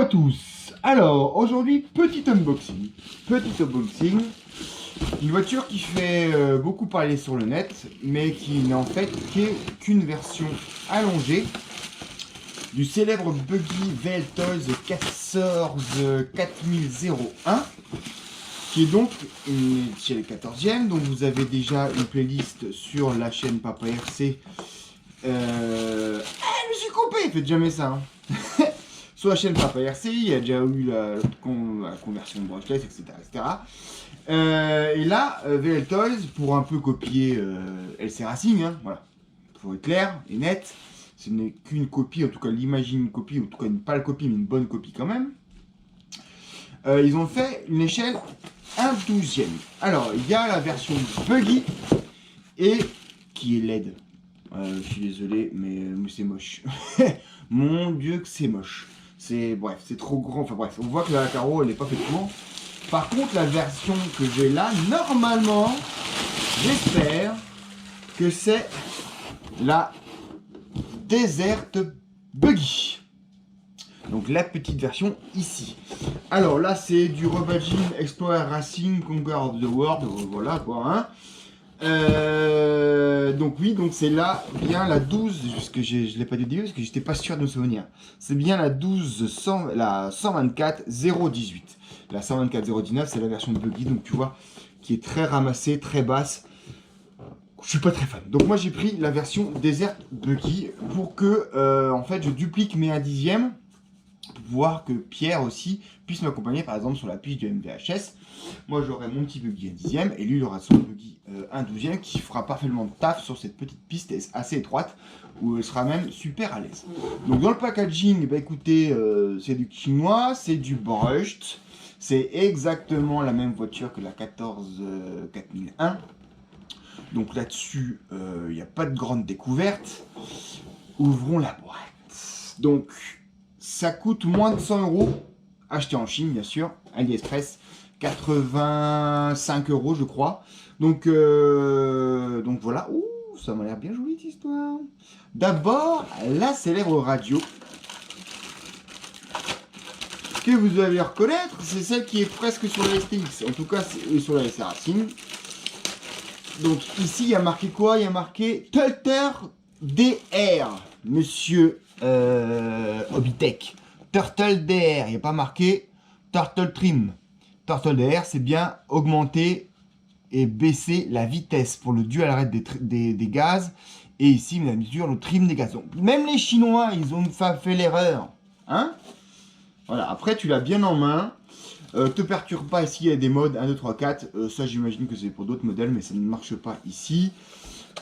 à tous. Alors, aujourd'hui, petit unboxing. Une voiture qui fait beaucoup parler sur le net, mais qui n'est en fait qu'une version allongée du célèbre buggy VL Toys 4001, qui est donc chez les 14e. Donc vous avez déjà une playlist sur la chaîne Papa RC. Je me suis coupé, faites jamais ça. Hein. Sur la chaîne Papa RC, il y a déjà eu la conversion de brushless, etc. Et là, VL Toys, pour un peu copier LC Racing, hein, voilà, faut être clair et net, ce n'est qu'une copie, en tout cas l'imagine une copie, en tout cas pas la copie, mais une bonne copie quand même. Ils ont fait une échelle 1/12e. Alors, il y a la version buggy et qui est LED. Je suis désolé, mais c'est moche. Mon Dieu que c'est moche. Bref, c'est trop grand. Enfin bref, on voit que la carreau, elle n'est pas faite pour. Par contre, la version que j'ai là, normalement, j'espère que c'est la Desert Buggy. Donc la petite version ici. Alors là, c'est du Rebadging Explorer Racing Conquer the World. Voilà quoi. Hein. Donc oui, donc c'est là bien la 12, parce que je ne l'ai pas dit parce que j'étais pas sûr de me souvenir. C'est bien la 124 018. La 124 019, c'est la version de buggy, donc tu vois, qui est très ramassée, très basse. Je suis pas très fan. Donc moi j'ai pris la version Desert Buggy pour que en fait je duplique mes 1/10e pour pouvoir que Pierre aussi puisse m'accompagner par exemple sur la piste du MVHS. Moi j'aurai mon petit buggy 1/10e et lui il aura son buggy 1/12e qui fera parfaitement de taf sur cette petite piste assez étroite où il sera même super à l'aise. Donc dans le packaging, bah écoutez, c'est du chinois, c'est du brushed, c'est exactement la même voiture que la 4001. Donc là-dessus, il n'y a pas de grande découverte. Ouvrons la boîte. Donc ça coûte moins de 100 €, acheté en Chine bien sûr, AliExpress, 85 € je crois. Donc voilà, ouh, ça m'a l'air bien joli cette histoire. D'abord, la célèbre radio, que vous allez reconnaître, c'est celle qui est presque sur la STX, en tout cas sur la SR Racing. Donc ici, il y a marqué quoi? Il y a marqué Turtle DR, monsieur Hobbytech. Turtle DR, il n'y a pas marqué Turtle Trim. Turtle DR, c'est bien augmenter et baisser la vitesse pour le dual rate des gaz. Et ici, mesdames et messieurs, le trim des gaz. Donc, même les Chinois, ils ont fait l'erreur. Hein? Voilà, après, tu l'as bien en main. Te perturbe pas ici, il y a des modes 1, 2, 3, 4. Ça, j'imagine que c'est pour d'autres modèles, mais ça ne marche pas ici.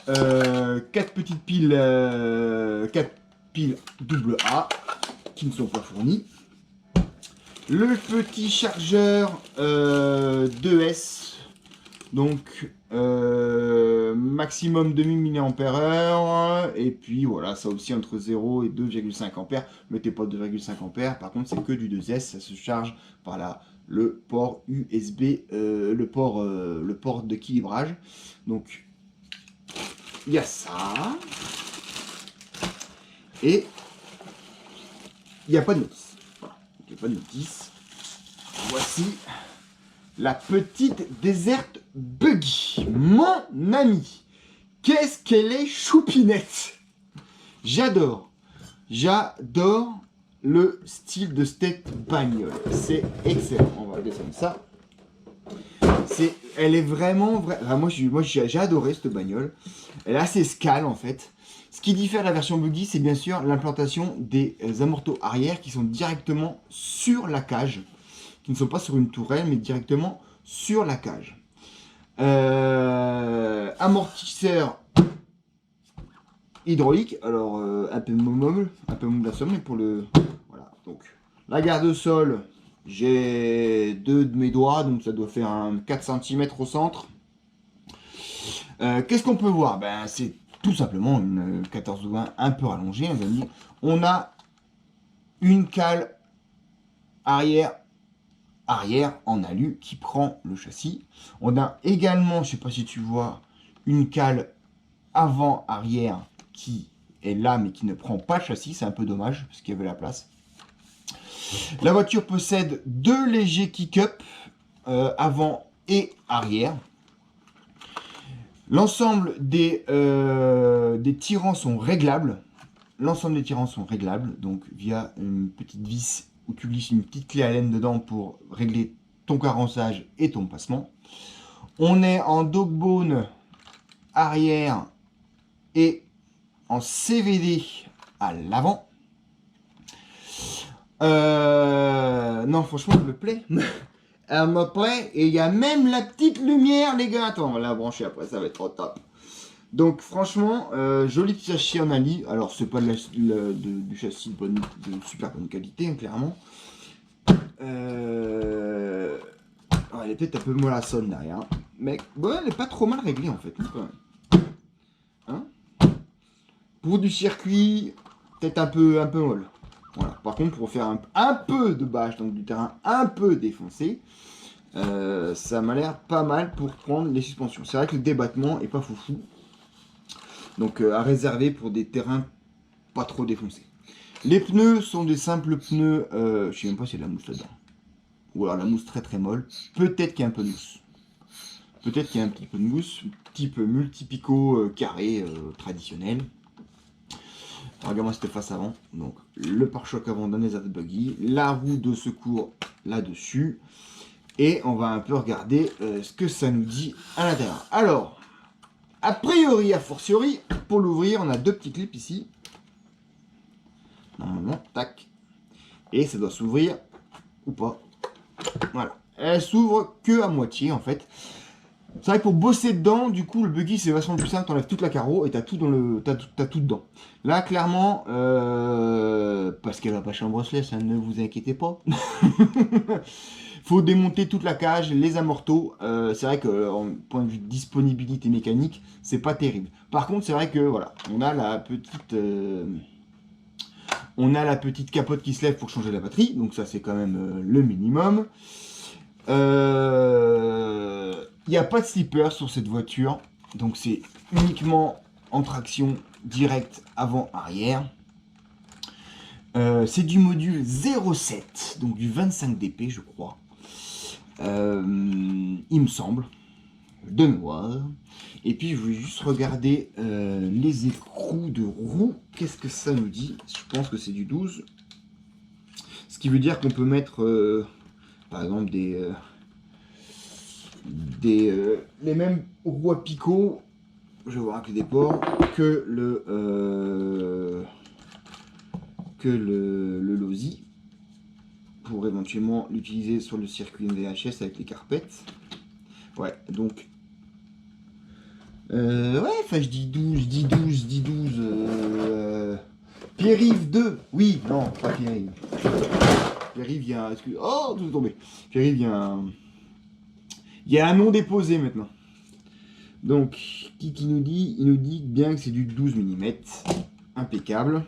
4 petites piles, 4 piles AA qui ne sont pas fournies. Le petit chargeur 2S, donc maximum 2000 mAh, et puis voilà, ça aussi entre 0 et 2,5 A. Mettez pas 2,5 A, par contre c'est que du 2S, ça se charge par le port USB, le port d'équilibrage. Donc il y a ça, et il n'y a pas de notice. Voilà, il n'y a pas de notice. Voici la petite Desert Buggy. Mon ami, qu'est-ce qu'elle est choupinette. J'adore le style de cette bagnole. C'est excellent. On va descendre ça. Elle est vraiment... moi, j'ai adoré cette bagnole. Elle est assez scale, en fait. Ce qui diffère de la version buggy, c'est bien sûr l'implantation des amortos arrière qui sont directement sur la cage. Qui ne sont pas sur une tourelle, mais directement sur la cage. Amortisseur hydraulique, alors un peu mobile, la somme, mais pour le... Voilà, donc la garde-sol, j'ai 2 de mes doigts, donc ça doit faire un 4 cm au centre. Qu'est-ce qu'on peut voir? Ben, c'est tout simplement une 14-20 un peu rallongée, les amis. On a une cale arrière en alu qui prend le châssis. On a également, je sais pas si tu vois, une cale avant-arrière qui est là mais qui ne prend pas le châssis. C'est un peu dommage parce qu'il y avait la place. La voiture possède 2 légers kick-up avant et arrière. L'ensemble des tirants sont réglables. L'ensemble des tirants sont réglables, donc via une petite vis où tu glisses une petite clé à laine dedans pour régler ton carençage et ton passement. On est en dogbone arrière et en CVD à l'avant. Non, franchement, elle me plaît. Elle me plaît. Et il y a même la petite lumière, les gars. Attends, on va la brancher après, ça va être au top. Donc, franchement, joli petit châssis en Ali. Alors, c'est pas du châssis de super bonne qualité, hein, clairement. Elle est peut-être un peu mollassonne derrière. Mais bon, elle est pas trop mal réglée, en fait. Hein, pour du circuit, peut-être un peu molle. Voilà. Par contre, pour faire un peu de bâche, donc du terrain un peu défoncé, ça m'a l'air pas mal pour prendre les suspensions. C'est vrai que le débattement est pas foufou. Donc à réserver pour des terrains pas trop défoncés. Les pneus sont des simples pneus, je sais même pas s'il y a de la mousse là-dedans. Ou alors la mousse très très molle. Peut-être qu'il y a un peu de mousse. Peut-être qu'il y a un petit peu de mousse, type multipico carré traditionnel. Regarde-moi cette face avant. Donc le pare-choc avant d'un Desert Buggy, la roue de secours là-dessus. Et on va un peu regarder ce que ça nous dit à l'intérieur. Alors, a priori, a fortiori, pour l'ouvrir, on a 2 petits clips ici. Normalement, tac. Et ça doit s'ouvrir ou pas. Voilà. Elle s'ouvre que à moitié en fait. C'est vrai que pour bosser dedans, du coup, le buggy c'est vachement plus simple. T'enlèves toute la carreau et t'as tout dans le, t'as tout dedans. Là, clairement, parce qu'elle va pas chambre-sled, ça ne vous inquiétez pas. Faut démonter toute la cage, les amortos. C'est vrai que, en point de vue de disponibilité mécanique, c'est pas terrible. Par contre, c'est vrai que voilà, on a la petite capote qui se lève pour changer la batterie, donc ça c'est quand même le minimum. Il n'y a pas de slipper sur cette voiture, donc c'est uniquement en traction directe avant-arrière. C'est du module 0,7, donc du 25 dp je crois. Il me semble, de mémoire. Et puis je vais juste regarder les écrous de roue. Qu'est-ce que ça nous dit? Je pense que c'est du 12. Ce qui veut dire qu'on peut mettre par exemple les mêmes roues à picot, je vais voir avec les ports, que le Losi, pour éventuellement l'utiliser sur le circuit VHS avec les carpettes. Ouais, donc ouais, enfin je dis 12. Pierre-Yves 2. Oui, non, pas Pierre-Yves. Pierre-Yves, il y a... Oh, tout est tombé. Pierre-Yves, il y a un nom déposé maintenant. Donc, qui nous dit? Il nous dit bien que c'est du 12 mm. Impeccable.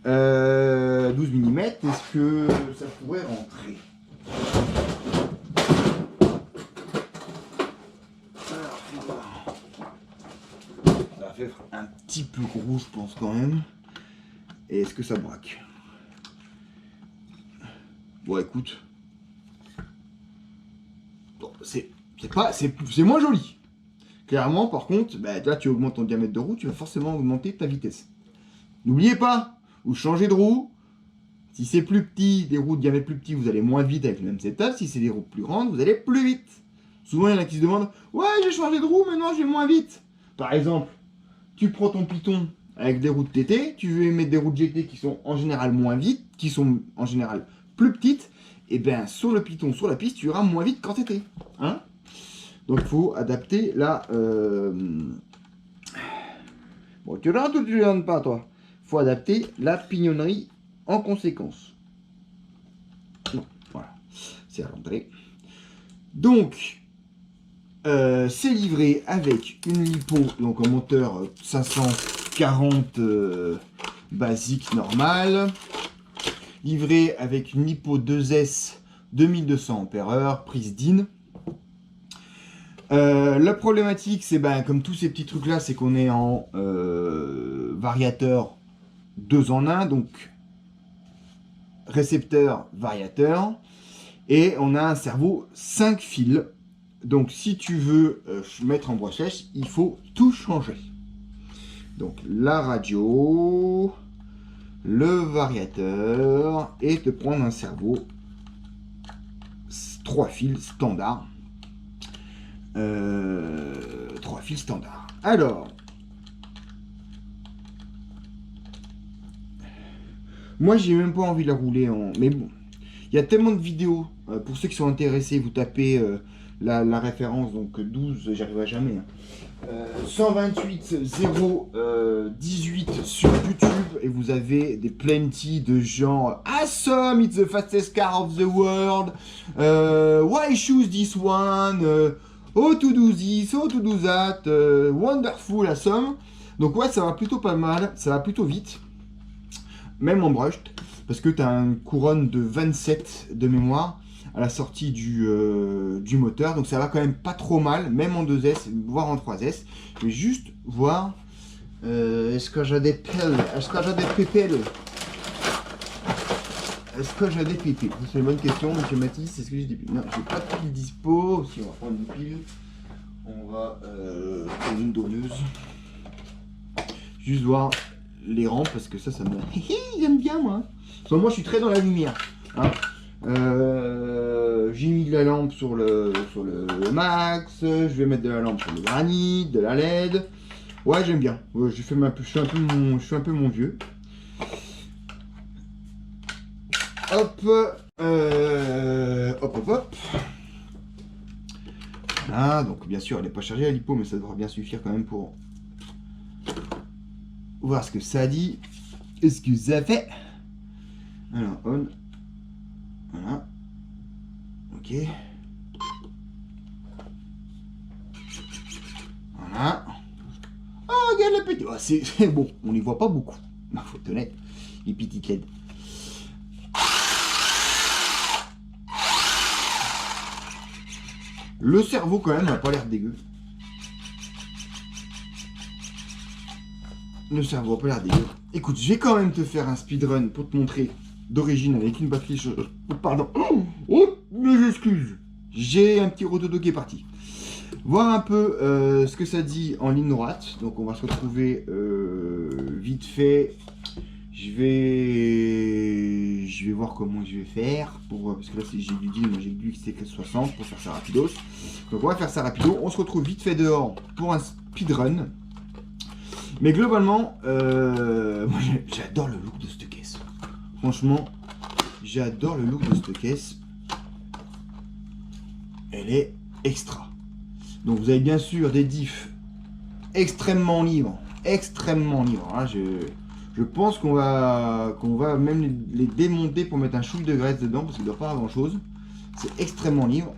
12 mm, est-ce que ça pourrait rentrer? Ça va faire un petit peu gros, je pense quand même. Et est-ce que ça braque? Bon, écoute. Bon, c'est moins joli. Clairement, par contre, bah, là, tu augmentes ton diamètre de roue, tu vas forcément augmenter ta vitesse. N'oubliez pas, vous changez de roue. Si c'est plus petit, des roues de diamètre plus petit, vous allez moins vite avec le même setup. Si c'est des roues plus grandes, vous allez plus vite. Souvent, il y en a qui se demandent « Ouais, j'ai changé de roue, maintenant je vais moins vite. » Par exemple, tu prends ton Python avec des roues de TT, tu veux mettre des roues de GT qui sont en général moins vite, qui sont en général plus petites, et bien sur le Python, sur la piste, tu iras moins vite qu'en TT. Hein? Donc il faut adapter la... Bon, tu rentres ou tu rentres pas, toi? Il faut adapter la pignonnerie en conséquence. Non, voilà, c'est à l'entrée. Donc, c'est livré avec une lipo, donc un moteur 540 basique normal. Livré avec une lipo 2S 2200 Ah, prise DIN. La problématique, c'est comme tous ces petits trucs là, c'est qu'on est en variateur 2 en 1, donc récepteur, variateur. Et on a un cerveau 5 fils. Donc si tu veux mettre en broche sèche, il faut tout changer. Donc la radio, le variateur, et te prendre un cerveau 3 fils standard. 3 fils standard. Alors, moi j'ai même pas envie de la rouler en... Mais bon, il y a tellement de vidéos. Pour ceux qui sont intéressés, vous tapez la référence, donc 12, j'y arriverai jamais. 128 018 sur YouTube, et vous avez des plenty de genre Awesome, it's the fastest car of the world, why choose this one, how to do this, how to do that, wonderful, awesome. Donc ouais, ça va plutôt pas mal, ça va plutôt vite, même en brushed, parce que tu as une couronne de 27 de mémoire à la sortie du moteur, donc ça va quand même pas trop mal, même en 2S, voire en 3S. Je vais juste voir, est-ce que j'ai des pelles, est-ce que j'ai des pépelles, est-ce que j'ai des pépées? C'est une bonne question, monsieur Mathis, est-ce que j'ai des piles? Non, j'ai pas de pile dispo. Si, on va prendre une pile, on va prendre une donneuse, juste voir les rampes, parce que ça me... j'aime bien moi. Moi je suis très dans la lumière, hein. J'ai mis de la lampe sur le max, je vais mettre de la lampe sur le granit, de la LED. Ouais, j'aime bien. Ouais, je suis un peu mon vieux. Hop, hop. Voilà, donc bien sûr, elle n'est pas chargée à l'hypo, mais ça devrait bien suffire quand même pour voir ce que ça dit. Qu'est-ce que ça fait? Alors, on. Voilà. Ok. Voilà. Oh, regarde la petite. Oh, c'est bon, on les voit pas beaucoup. Il faut être honnête. Les petites LED. Le cerveau, quand même, n'a pas l'air dégueu. Le cerveau n'a pas l'air dégueu. Écoute, je vais quand même te faire un speedrun pour te montrer d'origine avec une batterie... Pardon. Oh, mes excuses. J'ai un petit rotodo qui est parti. Voir un peu ce que ça dit en ligne droite. Donc on va se retrouver vite fait. Je vais voir comment je vais faire. Parce que là j'ai du deal, moi j'ai du XT460 pour faire ça rapidos. Donc on va faire ça rapido. On se retrouve vite fait dehors pour un speedrun. Mais globalement, moi j'adore le look de cette caisse. Franchement, j'adore le look de cette caisse. Elle est extra. Donc vous avez bien sûr des diffs extrêmement libres. Hein, je pense qu'on va même les démonter pour mettre un chouille de graisse dedans, parce qu'il ne doit pas avoir grand chose. C'est extrêmement libre.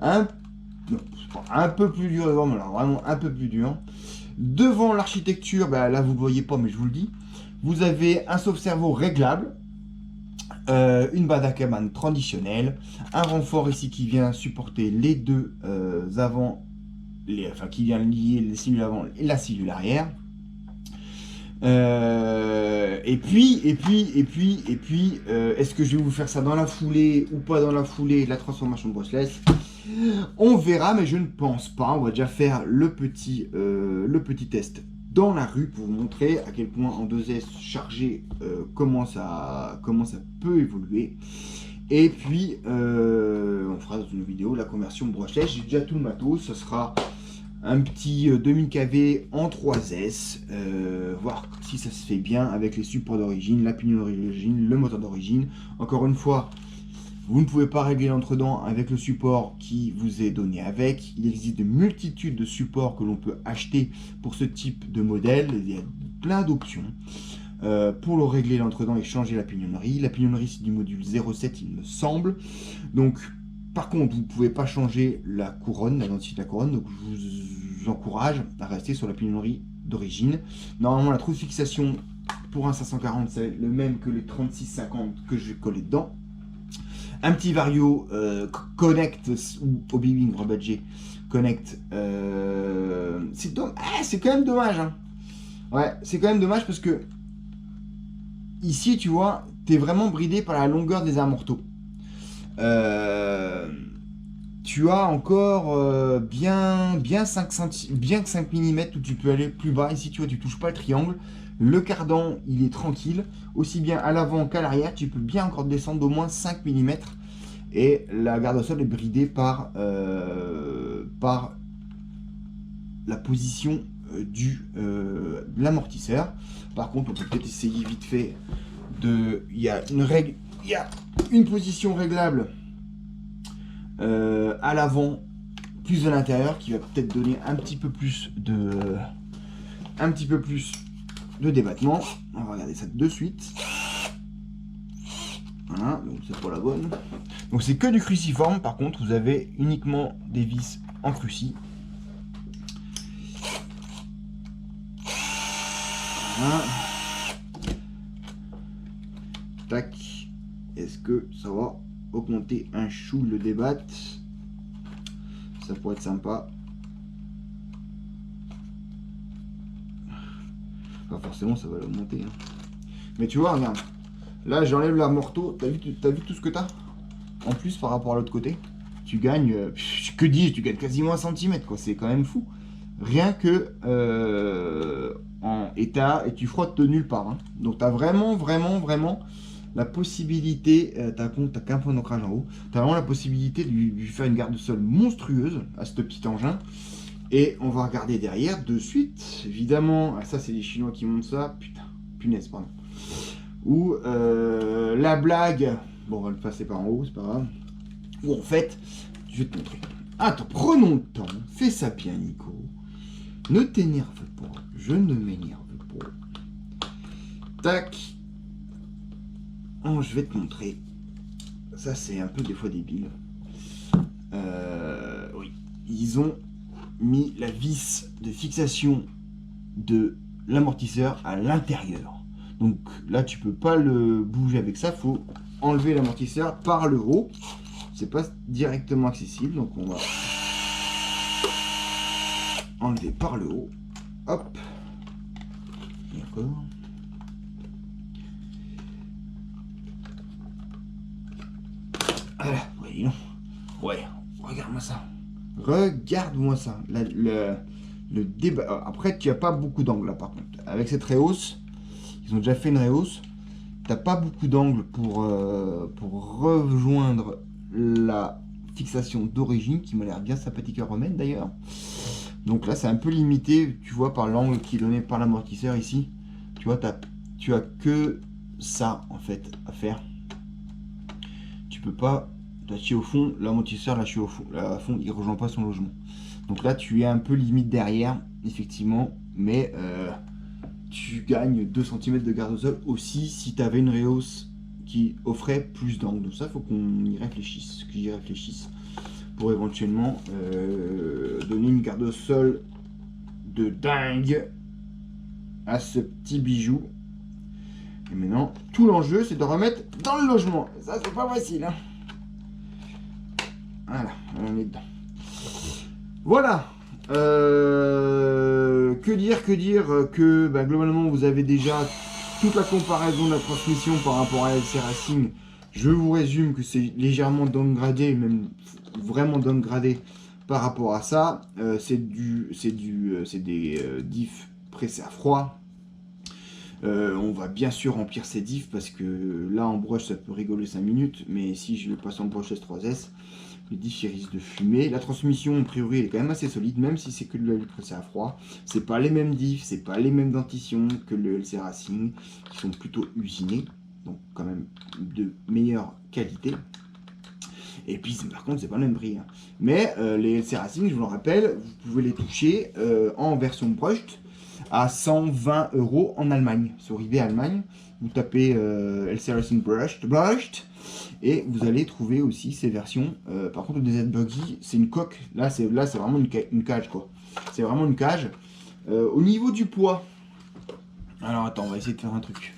Un peu plus dur devant, mais alors vraiment un peu plus dur. Devant l'architecture, bah là vous ne le voyez pas, mais je vous le dis. Vous avez un sauve-cerveau réglable. Une Badacaman traditionnelle, un renfort ici qui vient supporter les deux avant, qui vient lier les cellules avant et la cellule arrière. Et puis, est-ce que je vais vous faire ça dans la foulée ou pas dans la foulée, la transformation de brushless? On verra, mais je ne pense pas. On va déjà faire le petit test dans la rue pour vous montrer à quel point en 2S chargé comment ça peut évoluer. Et puis on fera dans une vidéo la conversion brushless. J'ai déjà tout le matos, ce sera un petit 2000 kV en 3S, voir si ça se fait bien avec les supports d'origine, la pignonnerie d'origine, le moteur d'origine. Encore une fois, vous ne pouvez pas régler l'entre-dents avec le support qui vous est donné avec. Il existe de multitudes de supports que l'on peut acheter pour ce type de modèle. Il y a plein d'options pour le régler l'entre-dents et changer la pignonnerie. La pignonnerie, c'est du module 0,7, il me semble. Donc, par contre, vous ne pouvez pas changer la couronne, la densité de la couronne. Donc, je vous encourage à rester sur la pignonnerie d'origine. Normalement, la trou de fixation pour un 540, c'est le même que les 3650 que je vais coller dedans. Un petit Vario Connect ou Hobby Wing rebadgé Connect. C'est quand même dommage. Hein. Ouais, c'est quand même dommage parce que ici, tu vois, tu es vraiment bridé par la longueur des amortos. Tu as encore bien 5 bien que 5 mm où tu peux aller plus bas. Ici, tu vois, tu touches pas le triangle. Le cardan, il est tranquille. Aussi bien à l'avant qu'à l'arrière, tu peux bien encore descendre d'au moins 5 mm. Et la garde au sol est bridée par la position de l'amortisseur. Par contre, on peut peut-être essayer vite fait de... Il y a une position réglable à l'avant plus à l'intérieur qui va peut-être donner un petit peu plus de débattement. On va regarder ça de suite. Voilà, donc c'est pas la bonne. Donc c'est que du cruciforme, par contre vous avez uniquement des vis en cruci. Voilà. Tac. Est-ce que ça va augmenter un chou le débat? Ça pourrait être sympa. Pas forcément ça va l'augmenter. Hein. Mais tu vois, regarde. Là j'enlève l'amorto. T'as vu tout ce que t'as? En plus par rapport à l'autre côté. Tu gagnes. Que dis-je, tu gagnes quasiment 1 cm quoi. C'est quand même fou. Rien que en état. Et tu frottes de nulle part. Hein. Donc t'as vraiment la possibilité, t'as qu'un point d'ancrage en haut, t'as vraiment la possibilité de lui faire une garde sol monstrueuse à ce petit engin. Et on va regarder derrière de suite, évidemment, ah, ça c'est les Chinois qui montent ça, putain, punaise, pardon. Ou la blague, bon on va le passer par en haut, c'est pas grave. Ou en fait, je vais te montrer. Attends, prenons le temps, fais ça bien Nico. Ne t'énerve pas, je ne m'énerve pas. Tac. Oh, je vais te montrer. Ça, c'est un peu des fois débile. Oui. Ils ont mis la vis de fixation de l'amortisseur à l'intérieur. Donc là, tu peux pas le bouger avec ça. Faut enlever l'amortisseur par le haut. C'est pas directement accessible. Donc on va enlever par le haut. Hop. D'accord. Voilà, ouais, non. Ouais, regarde-moi ça. Regarde-moi ça. Le débat. Après, tu n'as pas beaucoup d'angle là par contre. Avec cette rehausse, ils ont déjà fait une rehausse. T'as pas beaucoup d'angle pour rejoindre la fixation d'origine qui m'a l'air bien sympathique à remettre d'ailleurs. Donc là, c'est un peu limité, tu vois, par l'angle qui est donné par l'amortisseur ici. Tu vois, tu as que ça en fait à faire. Tu peux pas lâcher au fond, l'amortisseur lâché au fond, à fond, il rejoint pas son logement. Donc là, tu es un peu limite derrière, effectivement, mais tu gagnes 2 cm de garde au sol aussi si tu avais une rehausse qui offrait plus d'angle. Donc ça, faut qu'on y réfléchisse, que j'y réfléchisse pour éventuellement donner une garde au sol de dingue à ce petit bijou. Et maintenant, tout l'enjeu, c'est de remettre dans le logement. Et ça, c'est pas facile. Hein. Voilà, on est dedans. Voilà. Que dire que bah, globalement, vous avez déjà toute la comparaison de la transmission par rapport à LC Racing. Je vous résume que c'est légèrement downgradé, même vraiment downgradé par rapport à ça. C'est des diffs pressés à froid. On va bien sûr remplir ces diffs parce que là en brush ça peut rigoler 5 minutes, mais si je le passe en brush S3S, les diffs ils risquent de fumer. La transmission a priori elle est quand même assez solide, même si c'est que de la lutte pressée à froid. C'est pas les mêmes diffs, c'est pas les mêmes dentitions que le LC Racing, qui sont plutôt usinés, donc quand même de meilleure qualité. Et puis par contre c'est pas le même prix. Hein. Mais les LC Racing, je vous le rappelle, vous pouvez les toucher en version brushed à 120 € en Allemagne. Sur eBay Allemagne, vous tapez LC Racing brushed et vous allez trouver aussi ces versions. Par contre, le DZ Buggy, c'est une coque. Là, c'est vraiment une cage quoi. C'est vraiment une cage. Au niveau du poids, alors attends, on va essayer de faire un truc.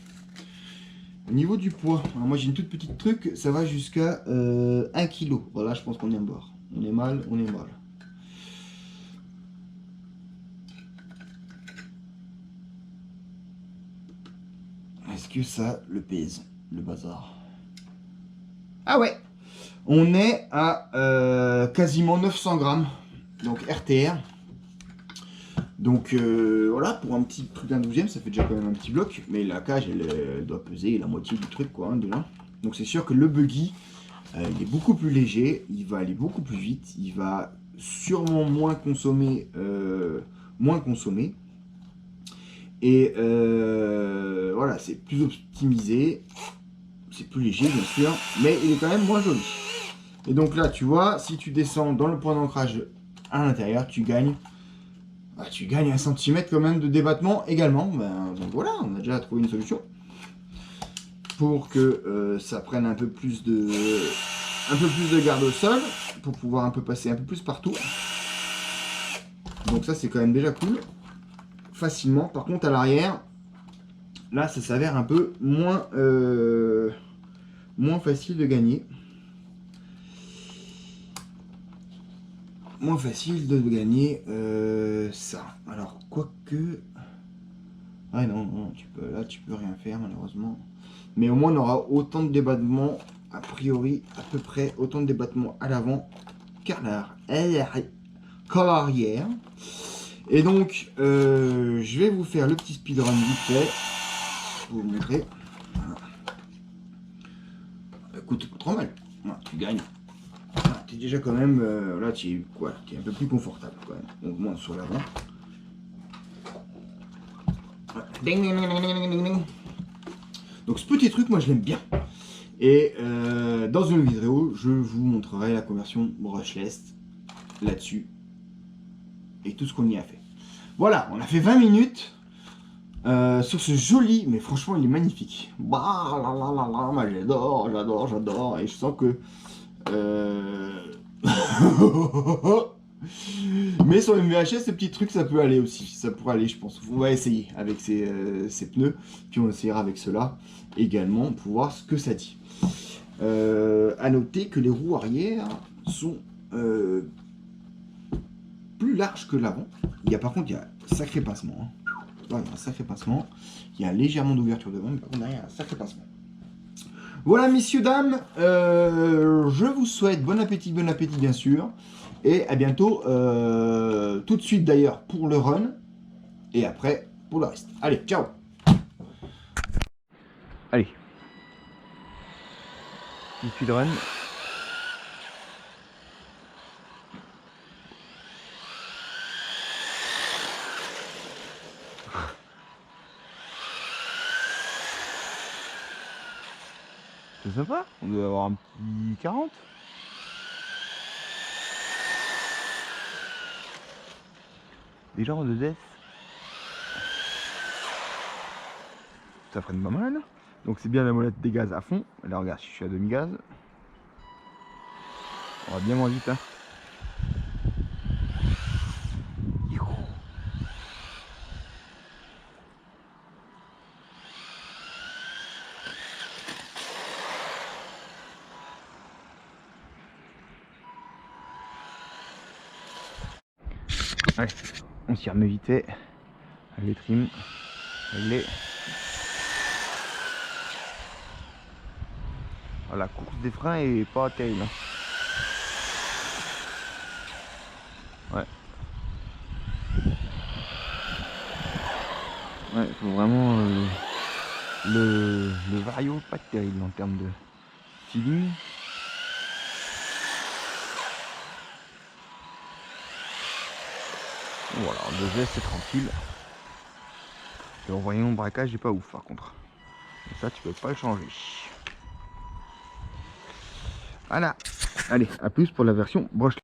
Au niveau du poids, alors moi j'ai une toute petite truc, ça va jusqu'à 1 kg. Voilà, je pense qu'on est en bord. On est mal, on est mal. Est-ce que ça le pèse? le bazar. Ah ouais, on est à quasiment 900 grammes, donc RTR. Donc voilà, pour un petit truc d'un 12e, ça fait déjà quand même un petit bloc. Mais la cage, elle doit peser la moitié du truc, quoi, hein, déjà. Donc c'est sûr que le buggy, il est beaucoup plus léger, il va aller beaucoup plus vite, il va sûrement moins consommer. Et voilà, c'est plus optimisé, c'est plus léger bien sûr, mais il est quand même moins joli. Et donc là, tu vois, si tu descends dans le point d'ancrage à l'intérieur, tu gagnes 1 centimètre quand même de débattement également. Donc voilà, on a déjà trouvé une solution pour que ça prenne un peu plus de garde au sol, pour pouvoir un peu passer un peu plus partout. Donc ça, c'est quand même déjà cool. Facilement. Par contre, à l'arrière, là, ça s'avère un peu moins facile de gagner. Moins facile de gagner ça. Alors, quoique... Ah non, là, tu peux rien faire, malheureusement. Mais au moins, on aura autant de débattements, a priori, à peu près, autant de débattements à l'avant qu'à l'arrière. Et donc, je vais vous faire le petit speedrun vite fait. Pour vous montrer. Voilà. Écoute, pas trop mal. Voilà, tu gagnes. Voilà, tu es déjà quand même... là, tu es un peu plus confortable quand même. Donc, moins sur l'avant. Voilà. Ding, ding, ding, ding, ding, ding. Donc, ce petit truc, moi, je l'aime bien. Et dans une vidéo, je vous montrerai la conversion brushless là-dessus. Et tout ce qu'on y a fait. Voilà, on a fait 20 minutes sur ce joli, mais franchement il est magnifique. Bah là là là là, moi j'adore. Et je sens que... mais sur une VHS, ce petit truc ça peut aller aussi. Ça pourrait aller, je pense. On va essayer avec ces pneus. Puis on essaiera avec ceux-là également pour voir ce que ça dit. À noter que les roues arrière sont... plus large que l'avant. Par contre, il y a un sacré pincement. Hein. Il y a un sacré pincement. Il y a légèrement d'ouverture devant, mais par contre, derrière, il y a un sacré pincement. Voilà, messieurs, dames. Je vous souhaite bon appétit, bien sûr. Et à bientôt. Tout de suite, d'ailleurs, pour le run. Et après, pour le reste. Allez, ciao. Allez. Tout de suite, run. C'est sympa, on doit avoir un petit 40. Déjà en 2S. Ça freine pas mal. Donc c'est bien la molette des gaz à fond. Là regarde, si je suis à demi-gaz. On va bien moins vite hein. Allez, on s'y remet vite fait. Avec les trims. Réglé. La course des freins est pas terrible. Ouais. Ouais, il faut vraiment le vario pas terrible en termes de feeling. Voilà, en 2S c'est tranquille. Et en voyant mon braquage, j'ai pas ouf par contre. Et ça tu peux pas le changer. Voilà. Allez, à plus pour la version brushless.